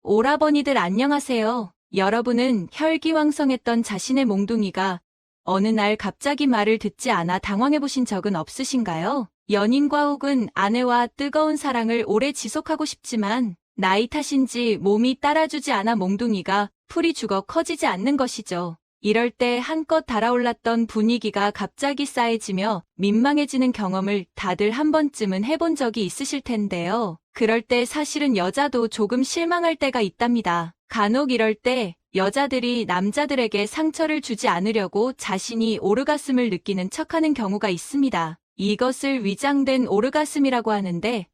오라버니들 안녕하세요. 여러분은 혈기왕성했던 자신의 몽둥이가 어느 날 갑자기 말을 듣지 않아 당황해보신 적은 없으신가요? 연인과 혹은 아내와 뜨거운 사랑을 오래 지속하고 싶지만 나이 탓인지 몸이 따라주지 않아 몽둥이가 풀이 죽어 커지지 않는 것이죠. 이럴 때 한껏 달아올랐던 분위기가 갑자기 싸해지며 민망해지는 경험을 다들 한 번쯤은 해본 적이 있으실 텐데요. 그럴 때 사실은 여자도 조금 실망할 때가 있답니다. 간혹 이럴 때 여자들이 남자들에게 상처를 주지 않으려고 자신이 오르가슴을 느끼는 척하는 경우가 있습니다. 이것을 위장된 오르가슴이라고 하는데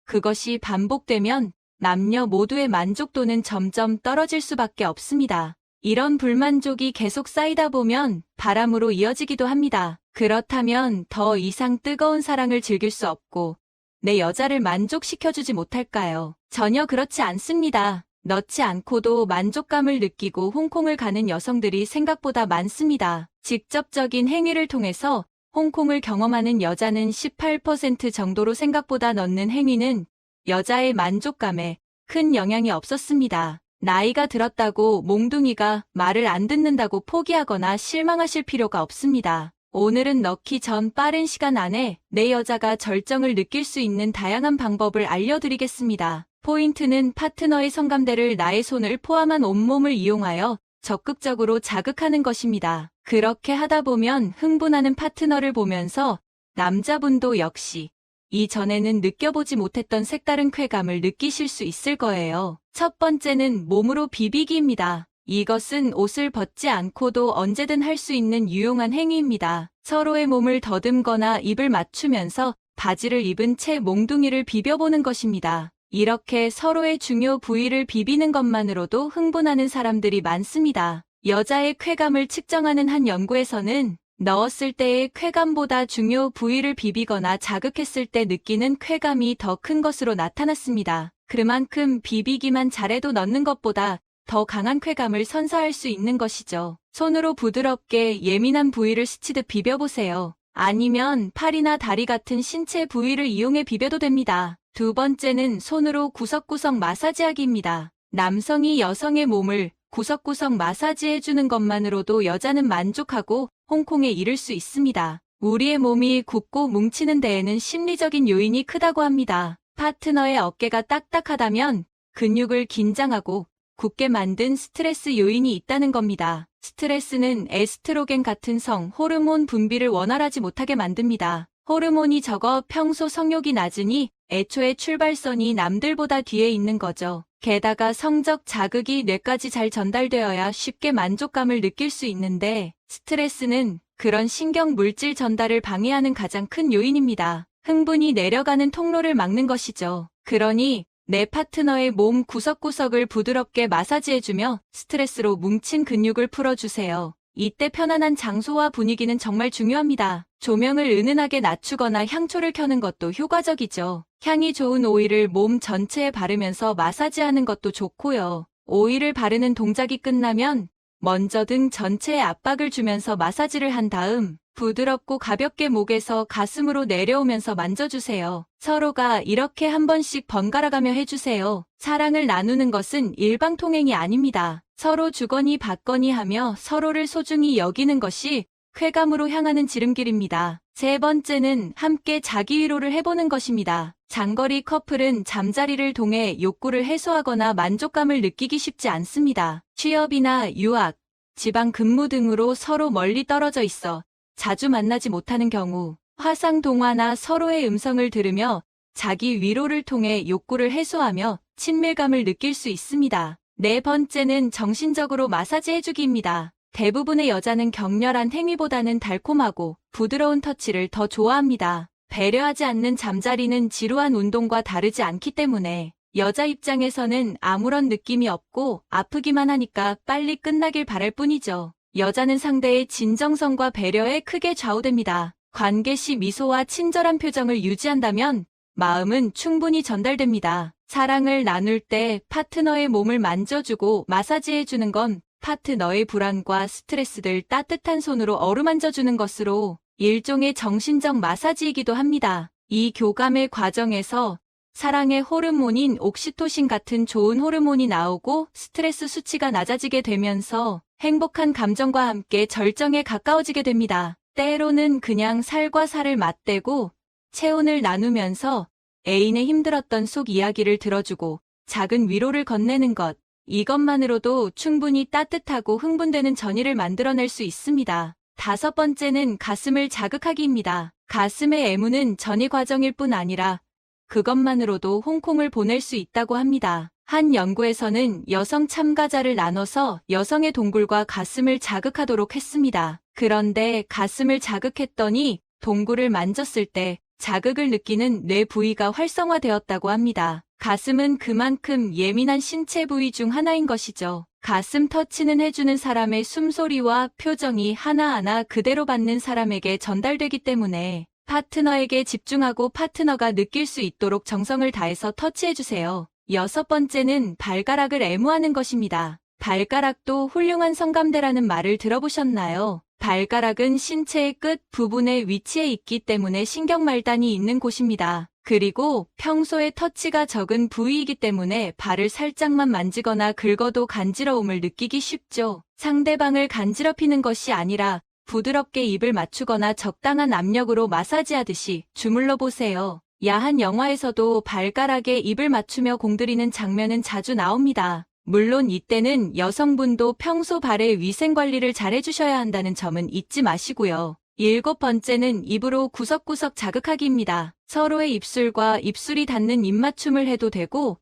그것이 반복되면 남녀 모두의 만족도는 점점 떨어질 수밖에 없습니다. 이런 불만족이 계속 쌓이다 보면 바람으로 이어지기도 합니다. 그렇다면 더 이상 뜨거운 사랑을 즐길 수 없고 내 여자를 만족시켜주지 못할까요? 전혀 그렇지 않습니다. 넣지 않고도 만족감을 느끼고 홍콩을 가는 여성들이 생각보다 많습니다. 직접적인 행위를 통해서 홍콩을 경험하는 여자는 18% 정도로 생각보다 넣는 행위는 여자의 만족감에 큰 영향이 없었습니다. 나이가 들었다고 몽둥이가 말을 안 듣는다고 포기하거나 실망하실 필요가 없습니다. 오늘은 넣기 전 빠른 시간 안에 내 여자가 절정을 느낄 수 있는 다양한 방법을 알려드리겠습니다. 포인트는 파트너의 성감대를 나의 손을 포함한 온몸을 이용하여 적극적으로 자극하는 것입니다. 그렇게 하다 보면 흥분하는 파트너를 보면서 남자분도 역시 이전에는 느껴보지 못했던 색다른 쾌감을 느끼실 수 있을 거예요. 첫 번째는 몸으로 비비기입니다. 이것은 옷을 벗지 않고도 언제든 할 수 있는 유용한 행위입니다. 서로의 몸을 더듬거나 입을 맞추면서 바지를 입은 채 몽둥이를 비벼보는 것입니다. 이렇게 서로의 중요 부위를 비비는 것만으로도 흥분하는 사람들이 많습니다. 여자의 쾌감을 측정하는 한 연구에서는 넣었을 때의 쾌감보다 중요 부위를 비비거나 자극했을 때 느끼는 쾌감이 더 큰 것으로 나타났습니다. 그만큼 비비기만 잘해도 넣는 것보다 더 강한 쾌감을 선사할 수 있는 것이죠. 손으로 부드럽게 예민한 부위를 스치듯 비벼보세요. 아니면 팔이나 다리 같은 신체 부위를 이용해 비벼도 됩니다. 두 번째는 손으로 구석구석 마사지하기입니다. 남성이 여성의 몸을 구석구석 마사지해주는 것만으로도 여자는 만족하고 홍콩에 이를 수 있습니다. 우리의 몸이 굽고 뭉치는 데에는 심리적인 요인이 크다고 합니다. 파트너의 어깨가 딱딱하다면 근육을 긴장하고 굳게 만든 스트레스 요인이 있다는 겁니다. 스트레스는 에스트로겐 같은 성, 호르몬 분비를 원활하지 못하게 만듭니다. 호르몬이 적어 평소 성욕이 낮으니 애초에 출발선이 남들보다 뒤에 있는 거죠. 게다가 성적 자극이 뇌까지 잘 전달되어야 쉽게 만족감을 느낄 수 있는데 스트레스는 그런 신경 물질 전달을 방해하는 가장 큰 요인입니다. 흥분이 내려가는 통로를 막는 것이죠. 그러니 내 파트너의 몸 구석구석을 부드럽게 마사지해주며 스트레스로 뭉친 근육을 풀어주세요. 이때 편안한 장소와 분위기는 정말 중요합니다. 조명을 은은하게 낮추거나 향초를 켜는 것도 효과적이죠. 향이 좋은 오일을 몸 전체에 바르면서 마사지하는 것도 좋고요. 오일을 바르는 동작이 끝나면 먼저 등 전체에 압박을 주면서 마사지를 한 다음 부드럽고 가볍게 목에서 가슴으로 내려오면서 만져주세요. 서로가 이렇게 한 번씩 번갈아가며 해주세요. 사랑을 나누는 것은 일방통행이 아닙니다. 서로 주거니 받거니 하며 서로를 소중히 여기는 것이 쾌감으로 향하는 지름길입니다. 세 번째는 함께 자기 위로를 해보는 것입니다. 장거리 커플은 잠자리를 통해 욕구를 해소하거나 만족감을 느끼기 쉽지 않습니다. 취업이나 유학, 지방 근무 등으로 서로 멀리 떨어져 있어 자주 만나지 못하는 경우 화상 통화나 서로의 음성을 들으며 자기 위로를 통해 욕구를 해소하며 친밀감을 느낄 수 있습니다. 네 번째는 정신적으로 마사지 해주기입니다. 대부분의 여자는 격렬한 행위보다는 달콤하고 부드러운 터치를 더 좋아합니다. 배려하지 않는 잠자리는 지루한 운동과 다르지 않기 때문에 여자 입장에서는 아무런 느낌이 없고 아프기만 하니까 빨리 끝나길 바랄 뿐이죠. 여자는 상대의 진정성과 배려에 크게 좌우됩니다. 관계 시 미소와 친절한 표정을 유지한다면 마음은 충분히 전달됩니다. 사랑을 나눌 때 파트너의 몸을 만져주고 마사지해주는 건 파트너의 불안과 스트레스들 따뜻한 손으로 어루만져주는 것으로 일종의 정신적 마사지이기도 합니다. 이 교감의 과정에서 사랑의 호르몬인 옥시토신 같은 좋은 호르몬이 나오고 스트레스 수치가 낮아지게 되면서 행복한 감정과 함께 절정에 가까워지게 됩니다. 때로는 그냥 살과 살을 맞대고 체온을 나누면서 애인의 힘들었던 속 이야기를 들어주고 작은 위로를 건네는 것, 이것만으로도 충분히 따뜻하고 흥분되는 전의를 만들어낼 수 있습니다. 5번째는 가슴을 자극하기입니다. 가슴의 애무는 전이 과정일 뿐 아니라 그것만으로도 홍콩을 보낼 수 있다고 합니다. 한 연구에서는 여성 참가자를 나눠서 여성의 동굴과 가슴을 자극하도록 했습니다. 그런데 가슴을 자극했더니 동굴을 만졌을 때 자극을 느끼는 뇌 부위가 활성화되었다고 합니다. 가슴은 그만큼 예민한 신체 부위 중 하나인 것이죠. 가슴 터치는 해주는 사람의 숨소리와 표정이 하나하나 그대로 받는 사람에게 전달되기 때문에 파트너에게 집중하고 파트너가 느낄 수 있도록 정성을 다해서 터치해주세요. 6번째는 발가락을 애무하는 것입니다. 발가락도 훌륭한 성감대라는 말을 들어보셨나요? 발가락은 신체의 끝 부분에 위치해 있기 때문에 신경말단이 있는 곳입니다. 그리고 평소에 터치가 적은 부위이기 때문에 발을 살짝만 만지거나 긁어도 간지러움을 느끼기 쉽죠. 상대방을 간지럽히는 것이 아니라 부드럽게 입을 맞추거나 적당한 압력으로 마사지하듯이 주물러 보세요. 야한 영화에서도 발가락에 입을 맞추며 공들이는 장면은 자주 나옵니다. 물론 이때는 여성분도 평소 발의 위생관리를 잘 해주셔야 한다는 점은 잊지 마시고요. 7번째는 입으로 구석구석 자극하기입니다. 서로의 입술과 입술이 닿는 입맞춤을 해도 되고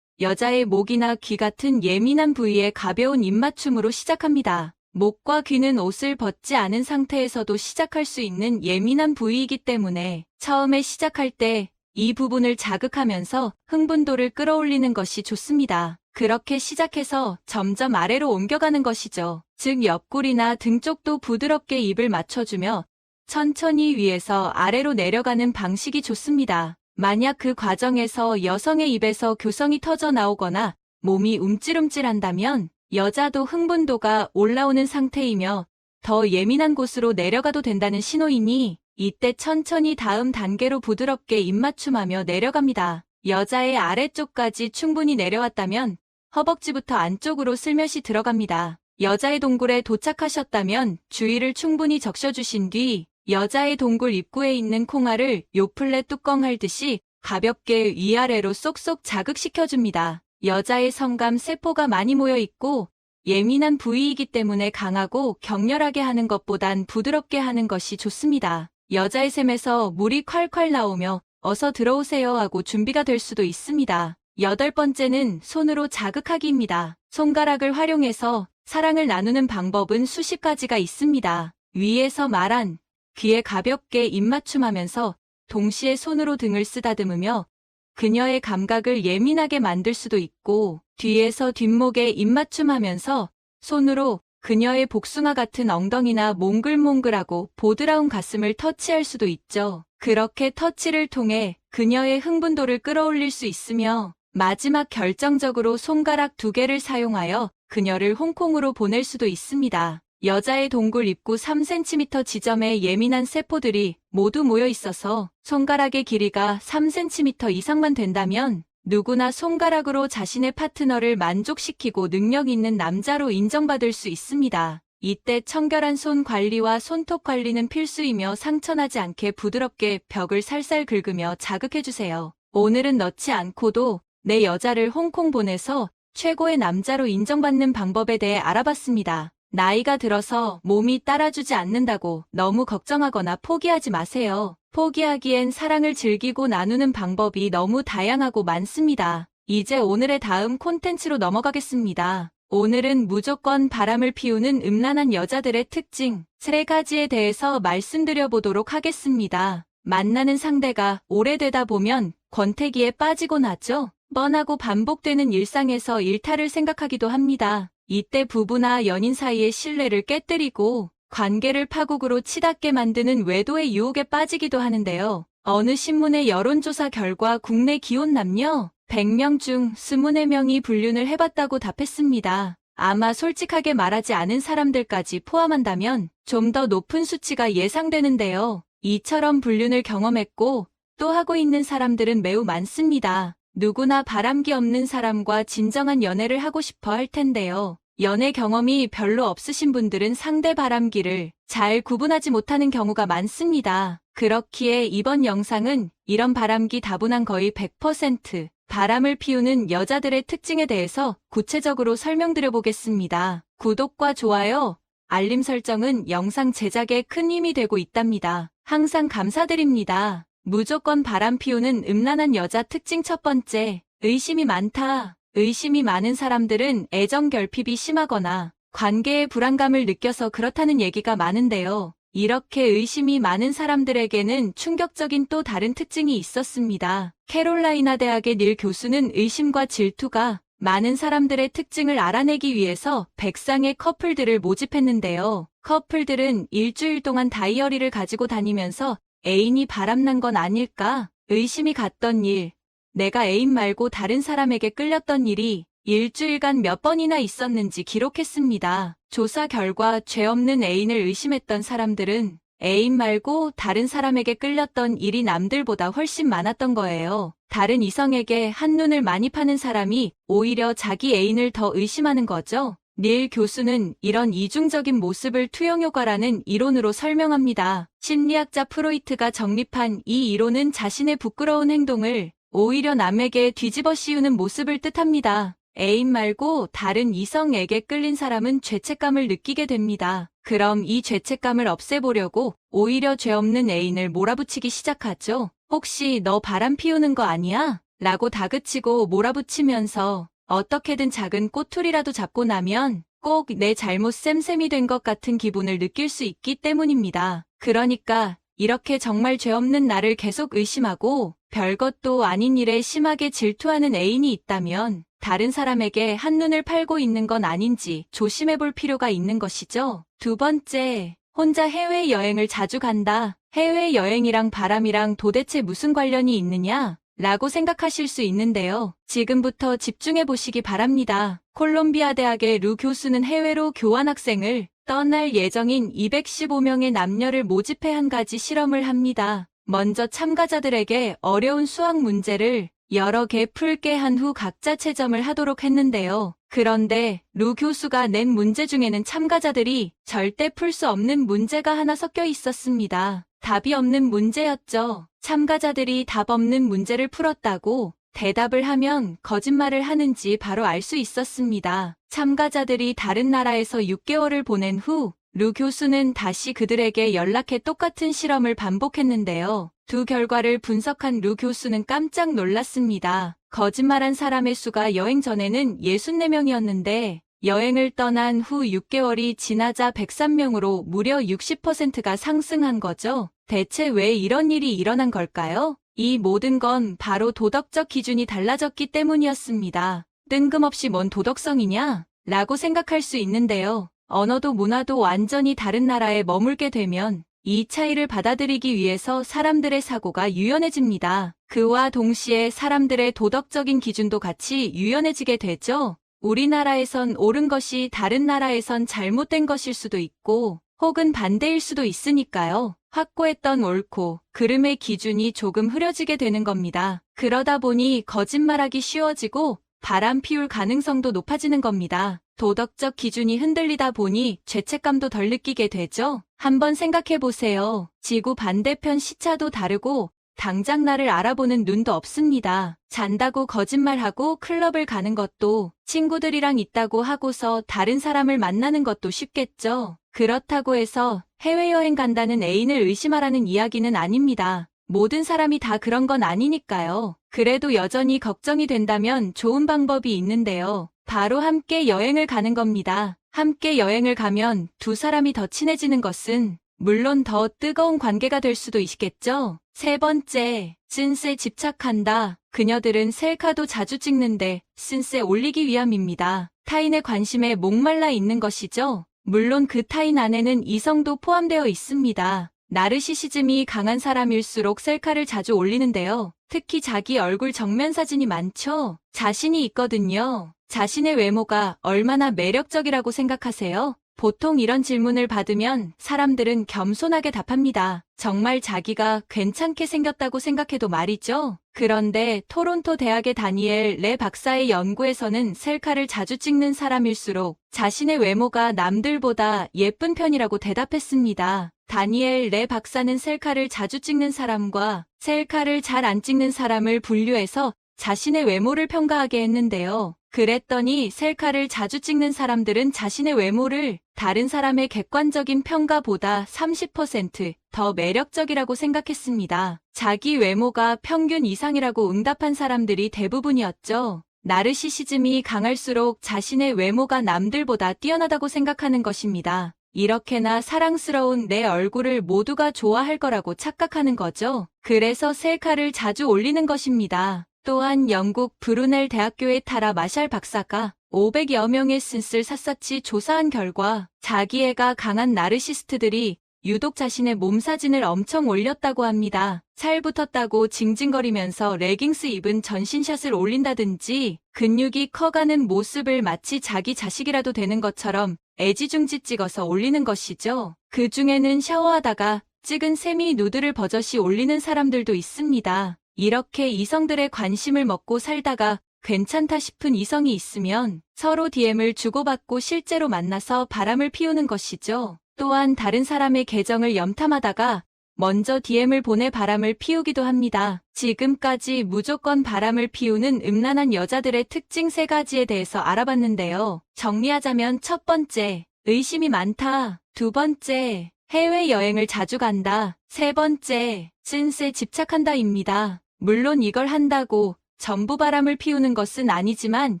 여자의 목이나 귀 같은 예민한 부위에 가벼운 입맞춤으로 시작합니다. 목과 귀는 옷을 벗지 않은 상태에서도 시작할 수 있는 예민한 부위이기 때문에 처음에 시작할 때 이 부분을 자극하면서 흥분도를 끌어올리는 것이 좋습니다. 그렇게 시작해서 점점 아래로 옮겨가는 것이죠. 즉 옆구리나 등 쪽도 부드럽게 입을 맞춰주며 천천히 위에서 아래로 내려가는 방식이 좋습니다. 만약 그 과정에서 여성의 입에서 교성이 터져 나오거나 몸이 움찔움찔한다면 여자도 흥분도가 올라오는 상태이며 더 예민한 곳으로 내려가도 된다는 신호이니 이때 천천히 다음 단계로 부드럽게 입맞춤하며 내려갑니다. 여자의 아래쪽까지 충분히 내려왔다면 허벅지부터 안쪽으로 슬며시 들어갑니다. 여자의 동굴에 도착하셨다면 주의를 충분히 적셔주신 뒤 여자의 동굴 입구에 있는 콩알을 요플레 뚜껑 할듯이 가볍게 위아래로 쏙쏙 자극시켜줍니다. 여자의 성감 세포가 많이 모여있고 예민한 부위이기 때문에 강하고 격렬하게 하는 것보단 부드럽게 하는 것이 좋습니다. 여자의 샘에서 물이 콸콸 나오며 어서 들어오세요 하고 준비가 될 수도 있습니다. 8번째는 손으로 자극하기입니다. 손가락을 활용해서 사랑을 나누는 방법은 수십 가지가 있습니다. 위에서 말한 귀에 가볍게 입맞춤하면서 동시에 손으로 등을 쓰다듬으며 그녀의 감각을 예민하게 만들 수도 있고 뒤에서 뒷목에 입맞춤하면서 손으로 그녀의 복숭아 같은 엉덩이나 몽글몽글하고 보드라운 가슴을 터치할 수도 있죠. 그렇게 터치를 통해 그녀의 흥분도를 끌어올릴 수 있으며 마지막 결정적으로 손가락 2개를 사용하여 그녀를 홍콩으로 보낼 수도 있습니다. 여자의 동굴 입구 3cm 지점에 예민한 세포들이 모두 모여 있어서 손가락의 길이가 3cm 이상만 된다면 누구나 손가락으로 자신의 파트너를 만족시키고 능력 있는 남자로 인정받을 수 있습니다. 이때 청결한 손 관리와 손톱 관리는 필수이며 상처나지 않게 부드럽게 벽을 살살 긁으며 자극해주세요. 오늘은 넣지 않고도 내 여자를 홍콩 보내서 최고의 남자로 인정받는 방법에 대해 알아봤습니다. 나이가 들어서 몸이 따라주지 않는다고 너무 걱정하거나 포기하지 마세요. 포기하기엔 사랑을 즐기고 나누는 방법이 너무 다양하고 많습니다. 이제 오늘의 다음 콘텐츠로 넘어가겠습니다. 오늘은 무조건 바람을 피우는 음란한 여자들의 특징 3가지에 대해서 말씀드려 보도록 하겠습니다. 만나는 상대가 오래되다 보면 권태기에 빠지곤 하죠. 뻔하고 반복되는 일상에서 일탈을 생각하기도 합니다. 이때 부부나 연인 사이의 신뢰를 깨뜨리고 관계를 파국으로 치닫게 만드는 외도의 유혹에 빠지기도 하는데요. 어느 신문의 여론조사 결과 국내 기혼 남녀 100명 중 24명이 불륜을 해봤다고 답했습니다. 아마 솔직하게 말하지 않은 사람들까지 포함한다면 좀 더 높은 수치가 예상되는데요. 이처럼 불륜을 경험했고 또 하고 있는 사람들은 매우 많습니다. 누구나 바람기 없는 사람과 진정한 연애를 하고 싶어 할 텐데요. 연애 경험이 별로 없으신 분들은 상대 바람기를 잘 구분하지 못하는 경우가 많습니다. 그렇기에 이번 영상은 이런 바람기 다분한 거의 100% 바람을 피우는 여자들의 특징에 대해서 구체적으로 설명드려 보겠습니다. 구독과 좋아요, 알림 설정은 영상 제작에 큰 힘이 되고 있답니다. 항상 감사드립니다. 무조건 바람 피우는 음란한 여자 특징 첫 번째, 의심이 많다. 의심이 많은 사람들은 애정 결핍이 심하거나 관계에 불안감을 느껴서 그렇다는 얘기가 많은데요. 이렇게 의심이 많은 사람들에게는 충격적인 또 다른 특징이 있었습니다. 캐롤라이나 대학의 닐 교수는 의심과 질투가 많은 사람들의 특징을 알아내기 위해서 100쌍의 커플들을 모집했는데요. 커플들은 일주일 동안 다이어리를 가지고 다니면서 애인이 바람난 건 아닐까? 의심이 갔던 일, 내가 애인 말고 다른 사람에게 끌렸던 일이 일주일간 몇 번이나 있었는지 기록했습니다. 조사 결과 죄 없는 애인을 의심했던 사람들은 애인 말고 다른 사람에게 끌렸던 일이 남들보다 훨씬 많았던 거예요. 다른 이성에게 한눈을 많이 파는 사람이 오히려 자기 애인을 더 의심하는 거죠. 닐 교수는 이런 이중적인 모습을 투영효과라는 이론으로 설명합니다. 심리학자 프로이트가 정립한 이 이론은 자신의 부끄러운 행동을 오히려 남에게 뒤집어 씌우는 모습을 뜻합니다. 애인 말고 다른 이성에게 끌린 사람은 죄책감을 느끼게 됩니다. 그럼 이 죄책감을 없애보려고 오히려 죄 없는 애인을 몰아붙이기 시작하죠. 혹시 너 바람 피우는 거 아니야? 라고 다그치고 몰아붙이면서 어떻게든 작은 꼬투리라도 잡고 나면 꼭 내 잘못 쌤쌤이 된 것 같은 기분을 느낄 수 있기 때문입니다. 그러니까 이렇게 정말 죄 없는 나를 계속 의심하고 별것도 아닌 일에 심하게 질투하는 애인이 있다면 다른 사람에게 한눈을 팔고 있는 건 아닌지 조심해 볼 필요가 있는 것이죠. 두 번째, 혼자 해외여행을 자주 간다. 해외여행이랑 바람이랑 도대체 무슨 관련이 있느냐? 라고 생각하실 수 있는데요. 지금부터 집중해 보시기 바랍니다. 콜롬비아 대학의 루 교수는 해외로 교환학생을 떠날 예정인 215명의 남녀를 모집해 한 가지 실험을 합니다. 먼저 참가자들에게 어려운 수학 문제를 여러 개 풀게 한 후 각자 채점을 하도록 했는데요. 그런데 루 교수가 낸 문제 중에는 참가자들이 절대 풀 수 없는 문제가 하나 섞여 있었습니다. 답이 없는 문제였죠. 참가자들이 답 없는 문제를 풀었다고 대답을 하면 거짓말을 하는지 바로 알 수 있었습니다. 참가자들이 다른 나라에서 6개월을 보낸 후 루 교수는 다시 그들에게 연락해 똑같은 실험을 반복했는데요. 두 결과를 분석한 루 교수는 깜짝 놀랐습니다. 거짓말한 사람의 수가 여행 전에는 64명이었는데 여행을 떠난 후 6개월이 지나자 103명으로 무려 60%가 상승한 거죠. 대체 왜 이런 일이 일어난 걸까요? 이 모든 건 바로 도덕적 기준이 달라졌기 때문이었습니다. 뜬금없이 뭔 도덕성이냐? 라고 생각할 수 있는데요. 언어도 문화도 완전히 다른 나라에 머물게 되면 이 차이를 받아들이기 위해서 사람들의 사고가 유연해집니다. 그와 동시에 사람들의 도덕적인 기준도 같이 유연해지게 되죠. 우리나라에선 옳은 것이 다른 나라에선 잘못된 것일 수도 있고 혹은 반대일 수도 있으니까요. 확고했던 옳고 그름의 기준이 조금 흐려지게 되는 겁니다. 그러다 보니 거짓말하기 쉬워지고 바람 피울 가능성도 높아지는 겁니다. 도덕적 기준이 흔들리다 보니 죄책감도 덜 느끼게 되죠. 한번 생각해 보세요. 지구 반대편 시차도 다르고 당장 나를 알아보는 눈도 없습니다. 잔다고 거짓말하고 클럽을 가는 것도 친구들이랑 있다고 하고서 다른 사람을 만나는 것도 쉽겠죠. 그렇다고 해서 해외여행 간다는 애인을 의심하라는 이야기는 아닙니다. 모든 사람이 다 그런 건 아니니까요. 그래도 여전히 걱정이 된다면 좋은 방법이 있는데요. 바로 함께 여행을 가는 겁니다. 함께 여행을 가면 두 사람이 더 친해지는 것은 물론 더 뜨거운 관계가 될 수도 있겠죠. 세 번째, 쓴세 집착한다. 그녀들은 셀카도 자주 찍는데 쓴세 올리기 위함입니다. 타인의 관심에 목말라 있는 것이죠. 물론 그 타인 안에는 이성도 포함되어 있습니다. 나르시시즘이 강한 사람일수록 셀카를 자주 올리는데요. 특히 자기 얼굴 정면 사진이 많죠. 자신이 있거든요. 자신의 외모가 얼마나 매력적이라고 생각하세요? 보통 이런 질문을 받으면 사람들은 겸손하게 답합니다. 정말 자기가 괜찮게 생겼다고 생각해도 말이죠. 그런데 토론토 대학의 다니엘 레 박사의 연구에서는 셀카를 자주 찍는 사람일수록 자신의 외모가 남들보다 예쁜 편이라고 대답했습니다. 다니엘 레 박사는 셀카를 자주 찍는 사람과 셀카를 잘 안 찍는 사람을 분류해서 자신의 외모를 평가하게 했는데요. 그랬더니 셀카를 자주 찍는 사람들은 자신의 외모를 다른 사람의 객관적인 평가보다 30% 더 매력적이라고 생각했습니다. 자기 외모가 평균 이상이라고 응답한 사람들이 대부분이었죠. 나르시시즘이 강할수록 자신의 외모가 남들보다 뛰어나다고 생각하는 것입니다. 이렇게나 사랑스러운 내 얼굴을 모두가 좋아할 거라고 착각하는 거죠. 그래서 셀카를 자주 올리는 것입니다. 또한 영국 브루넬 대학교의 타라 마샬 박사가 500여 명의 쓴쓸 샅샅이 조사한 결과 자기애가 강한 나르시스트들이 유독 자신의 몸 사진을 엄청 올렸다고 합니다. 살 붙었다고 징징거리면서 레깅스 입은 전신샷을 올린다든지 근육이 커가는 모습을 마치 자기 자식이라도 되는 것처럼 애지중지 찍어서 올리는 것이죠. 그 중에는 샤워하다가 찍은 세미 누드를 버젓이 올리는 사람들도 있습니다. 이렇게 이성들의 관심을 먹고 살다가 괜찮다 싶은 이성이 있으면 서로 DM을 주고받고 실제로 만나서 바람을 피우는 것이죠. 또한 다른 사람의 계정을 염탐하다가 먼저 DM을 보내 바람을 피우기도 합니다. 지금까지 무조건 바람을 피우는 음란한 여자들의 특징 3가지에 대해서 알아봤는데요. 정리하자면 첫 번째, 의심이 많다. 두 번째, 해외여행을 자주 간다. 세 번째, 센스에 집착한다입니다. 물론 이걸 한다고 전부 바람을 피우는 것은 아니지만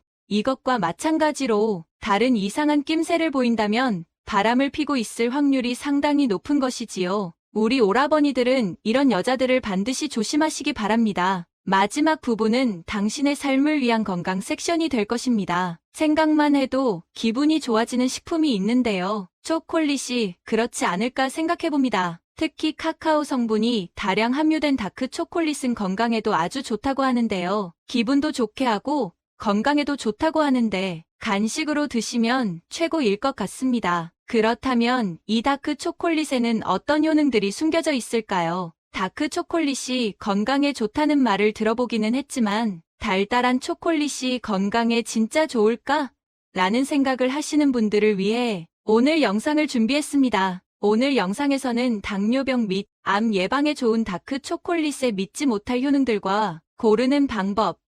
이것과 마찬가지로 다른 이상한 낌새를 보인다면 바람을 피고 있을 확률이 상당히 높은 것이지요. 우리 오라버니들은 이런 여자들을 반드시 조심하시기 바랍니다. 마지막 부분은 당신의 삶을 위한 건강 섹션이 될 것입니다. 생각만 해도 기분이 좋아지는 식품이 있는데요. 초콜릿이 그렇지 않을까 생각해봅니다. 특히 카카오 성분이 다량 함유된 다크 초콜릿은 건강에도 아주 좋다고 하는데요. 기분도 좋게 하고 건강에도 좋다고 하는데 간식으로 드시면 최고일 것 같습니다. 그렇다면 이 다크 초콜릿에는 어떤 효능들이 숨겨져 있을까요? 다크 초콜릿이 건강에 좋다는 말을 들어보기는 했지만 달달한 초콜릿이 건강에 진짜 좋을까? 라는 생각을 하시는 분들을 위해 오늘 영상을 준비했습니다. 오늘 영상에서는 당뇨병 및 암 예방에 좋은 다크 초콜릿의 믿지 못할 효능들과 고르는 방법,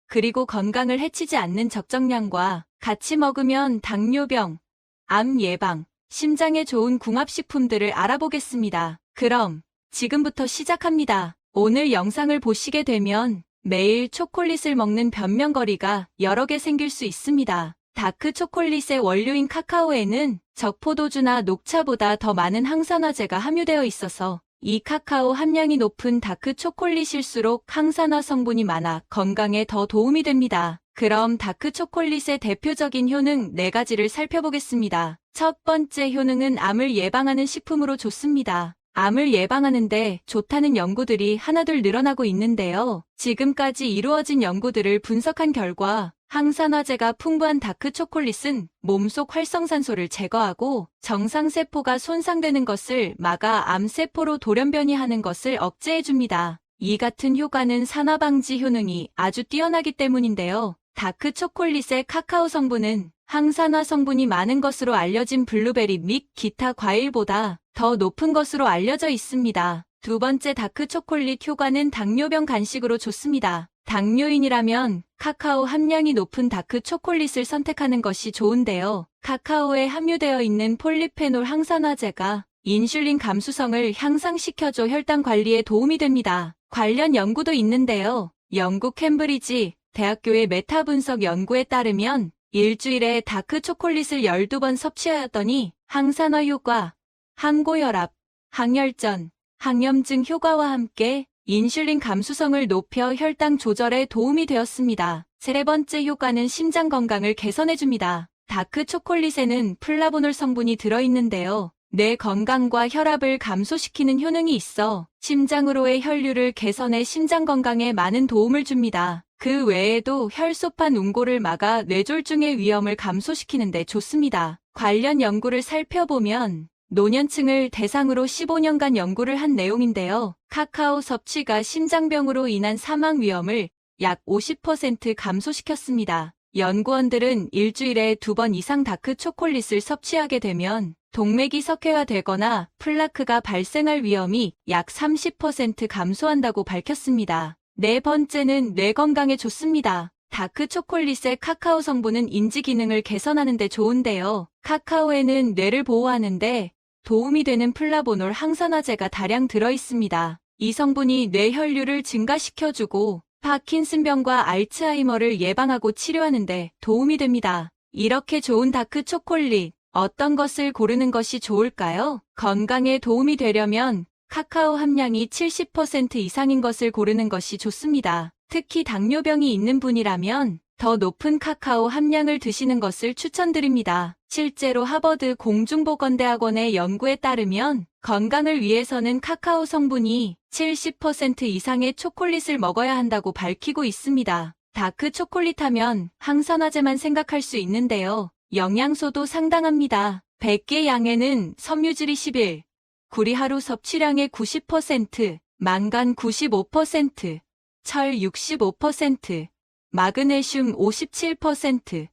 그리고 건강을 해치지 않는 적정량과 같이 먹으면 당뇨병, 암 예방, 심장에 좋은 궁합식품들을 알아보겠습니다. 그럼 지금부터 시작합니다. 오늘 영상을 보시게 되면 매일 초콜릿을 먹는 변명거리가 여러 개 생길 수 있습니다. 다크 초콜릿의 원료인 카카오에는 적포도주나 녹차보다 더 많은 항산화제가 함유되어 있어서 이 카카오 함량이 높은 다크 초콜릿일수록 항산화 성분이 많아 건강에 더 도움이 됩니다. 그럼 다크 초콜릿의 대표적인 효능 4가지를 살펴보겠습니다. 첫 번째 효능은 암을 예방하는 식품으로 좋습니다. 암을 예방하는데 좋다는 연구들이 하나둘 늘어나고 있는데요. 지금까지 이루어진 연구들을 분석한 결과 항산화제가 풍부한 다크 초콜릿은 몸속 활성산소를 제거하고 정상세포가 손상되는 것을 막아 암세포로 돌연변이 하는 것을 억제해줍니다. 이 같은 효과는 산화방지 효능이 아주 뛰어나기 때문인데요. 다크 초콜릿의 카카오 성분은 항산화 성분이 많은 것으로 알려진 블루베리 및 기타 과일보다 더 높은 것으로 알려져 있습니다. 두 번째 다크 초콜릿 효과는 당뇨병 간식으로 좋습니다. 당뇨인이라면 카카오 함량이 높은 다크 초콜릿을 선택하는 것이 좋은데요. 카카오에 함유되어 있는 폴리페놀 항산화제가 인슐린 감수성을 향상시켜줘 혈당 관리에 도움이 됩니다. 관련 연구도 있는데요. 영국 캠브리지 대학교의 메타 분석 연구에 따르면 일주일에 다크 초콜릿을 12번 섭취하였더니 항산화 효과, 항고혈압, 항혈전, 항염증 효과와 함께 인슐린 감수성을 높여 혈당 조절에 도움이 되었습니다. 세 번째 효과는 심장 건강을 개선해줍니다. 다크 초콜릿에는 플라보놀 성분이 들어있는데요. 뇌 건강과 혈압을 감소시키는 효능이 있어 심장으로의 혈류를 개선해 심장 건강에 많은 도움을 줍니다. 그 외에도 혈소판 웅고를 막아 뇌졸중의 위험을 감소시키는 데 좋습니다. 관련 연구를 살펴보면 노년층을 대상으로 15년간 연구를 한 내용인데요. 카카오 섭취가 심장병으로 인한 사망 위험을 약 50% 감소시켰습니다. 연구원들은 일주일에 2번 이상 다크 초콜릿을 섭취하게 되면 동맥이 석회화되거나 플라크가 발생할 위험이 약 30% 감소한다고 밝혔습니다. 네 번째는 뇌 건강에 좋습니다. 다크 초콜릿의 카카오 성분은 인지 기능을 개선하는 데 좋은데요. 카카오에는 뇌를 보호하는데 도움이 되는 플라보놀 항산화제가 다량 들어있습니다. 이 성분이 뇌 혈류를 증가시켜주고 파킨슨병과 알츠하이머를 예방하고 치료하는 데 도움이 됩니다. 이렇게 좋은 다크 초콜릿, 어떤 것을 고르는 것이 좋을까요? 건강에 도움이 되려면 카카오 함량이 70% 이상인 것을 고르는 것이 좋습니다. 특히 당뇨병이 있는 분이라면 더 높은 카카오 함량을 드시는 것을 추천드립니다. 실제로 하버드 공중보건대학원의 연구에 따르면 건강을 위해서는 카카오 성분이 70% 이상의 초콜릿을 먹어야 한다고 밝히고 있습니다. 다크 초콜릿 하면 항산화제만 생각할 수 있는데요. 영양소도 상당합니다. 100개 양에는 섬유질이 11, 구리 하루 섭취량의 90%, 망간 95%, 철 65%, 마그네슘 57%,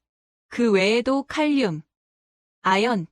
그 외에도 칼륨, 아연,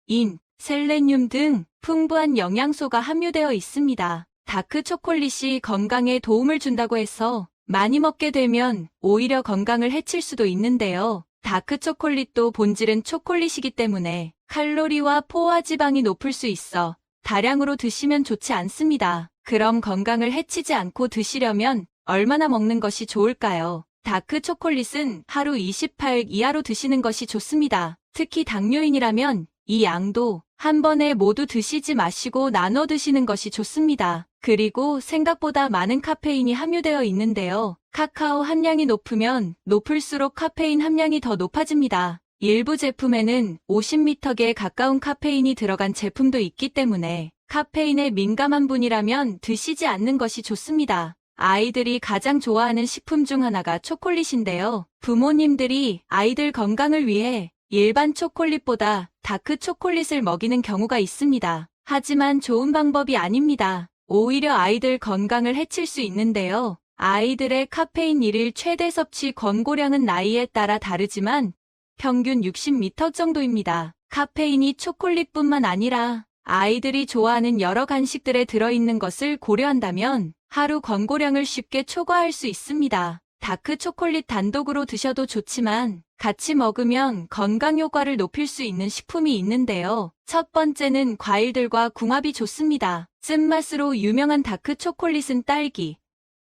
인, 셀레늄 등 풍부한 영양소가 함유되어 있습니다. 다크 초콜릿이 건강에 도움을 준다고 해서 많이 먹게 되면 오히려 건강을 해칠 수도 있는데요. 다크 초콜릿도 본질은 초콜릿이기 때문에 칼로리와 포화 지방이 높을 수 있어 다량으로 드시면 좋지 않습니다. 그럼 건강을 해치지 않고 드시려면 얼마나 먹는 것이 좋을까요? 다크 초콜릿은 하루 28 이하로 드시는 것이 좋습니다. 특히 당뇨인이라면 이 양도 한 번에 모두 드시지 마시고 나눠 드시는 것이 좋습니다. 그리고 생각보다 많은 카페인이 함유되어 있는데요. 카카오 함량이 높으면 높을수록 카페인 함량이 더 높아집니다. 일부 제품에는 50mg에 가까운 카페인이 들어간 제품도 있기 때문에 카페인에 민감한 분이라면 드시지 않는 것이 좋습니다. 아이들이 가장 좋아하는 식품 중 하나가 초콜릿인데요. 부모님들이 아이들 건강을 위해 일반 초콜릿보다 다크 초콜릿을 먹이는 경우가 있습니다. 하지만 좋은 방법이 아닙니다. 오히려 아이들 건강을 해칠 수 있는데요. 아이들의 카페인 일일 최대 섭취 권고량은 나이에 따라 다르지만 평균 60mg 정도입니다. 카페인이 초콜릿뿐만 아니라 아이들이 좋아하는 여러 간식들에 들어있는 것을 고려한다면 하루 권고량을 쉽게 초과할 수 있습니다. 다크 초콜릿 단독으로 드셔도 좋지만 같이 먹으면 건강 효과를 높일 수 있는 식품이 있는데요. 첫 번째는 과일들과 궁합이 좋습니다. 쓴맛으로 유명한 다크 초콜릿은 딸기,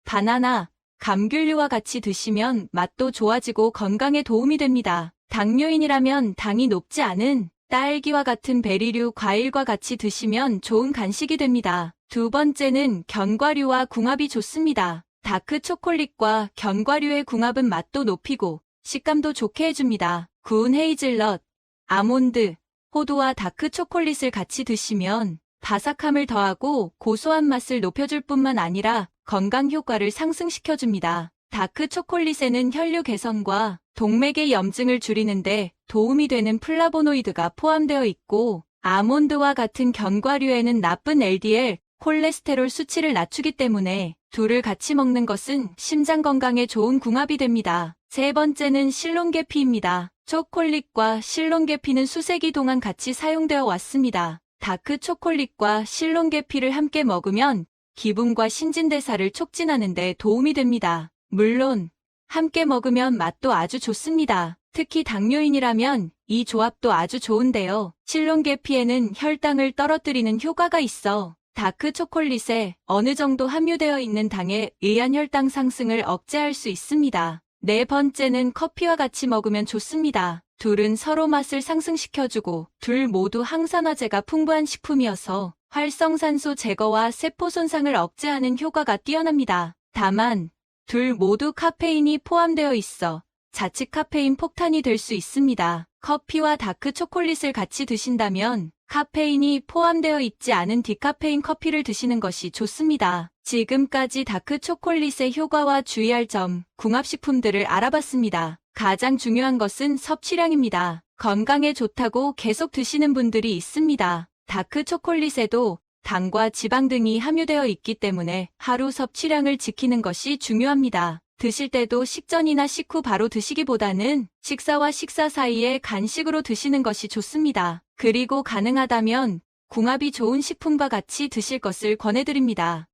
바나나, 감귤류와 같이 드시면 맛도 좋아지고 건강에 도움이 됩니다. 당뇨인이라면 당이 높지 않은 딸기와 같은 베리류 과일과 같이 드시면 좋은 간식이 됩니다. 두 번째는 견과류와 궁합이 좋습니다. 다크 초콜릿과 견과류의 궁합은 맛도 높이고 식감도 좋게 해줍니다. 구운 헤이즐넛, 아몬드, 호두와 다크 초콜릿을 같이 드시면 바삭함을 더하고 고소한 맛을 높여줄 뿐만 아니라 건강 효과를 상승시켜줍니다. 다크 초콜릿에는 혈류 개선과 동맥의 염증을 줄이는데 도움이 되는 플라보노이드가 포함되어 있고 아몬드와 같은 견과류에는 나쁜 LDL, 콜레스테롤 수치를 낮추기 때문에 둘을 같이 먹는 것은 심장 건강에 좋은 궁합이 됩니다. 세 번째는 실론계피입니다. 초콜릿과 실론계피는 수세기 동안 같이 사용되어 왔습니다. 다크 초콜릿과 실론계피를 함께 먹으면 기분과 신진대사를 촉진하는 데 도움이 됩니다. 물론 함께 먹으면 맛도 아주 좋습니다. 특히 당뇨인이라면 이 조합도 아주 좋은데요. 실론계피에는 혈당을 떨어뜨리는 효과가 있어 다크 초콜릿에 어느 정도 함유되어 있는 당에 의한 혈당 상승을 억제할 수 있습니다. 네 번째는 커피와 같이 먹으면 좋습니다. 둘은 서로 맛을 상승시켜주고 둘 모두 항산화제가 풍부한 식품이어서 활성산소 제거와 세포 손상을 억제하는 효과가 뛰어납니다. 다만 둘 모두 카페인이 포함되어 있어 자칫 카페인 폭탄이 될 수 있습니다. 커피와 다크 초콜릿을 같이 드신다면 카페인이 포함되어 있지 않은 디카페인 커피를 드시는 것이 좋습니다. 지금까지 다크 초콜릿의 효과와 주의할 점, 궁합식품들을 알아봤습니다. 가장 중요한 것은 섭취량입니다. 건강에 좋다고 계속 드시는 분들이 있습니다. 다크 초콜릿에도 당과 지방 등이 함유되어 있기 때문에 하루 섭취량을 지키는 것이 중요합니다. 드실 때도 식전이나 식후 바로 드시기보다는 식사와 식사 사이에 간식으로 드시는 것이 좋습니다. 그리고 가능하다면 궁합이 좋은 식품과 같이 드실 것을 권해드립니다.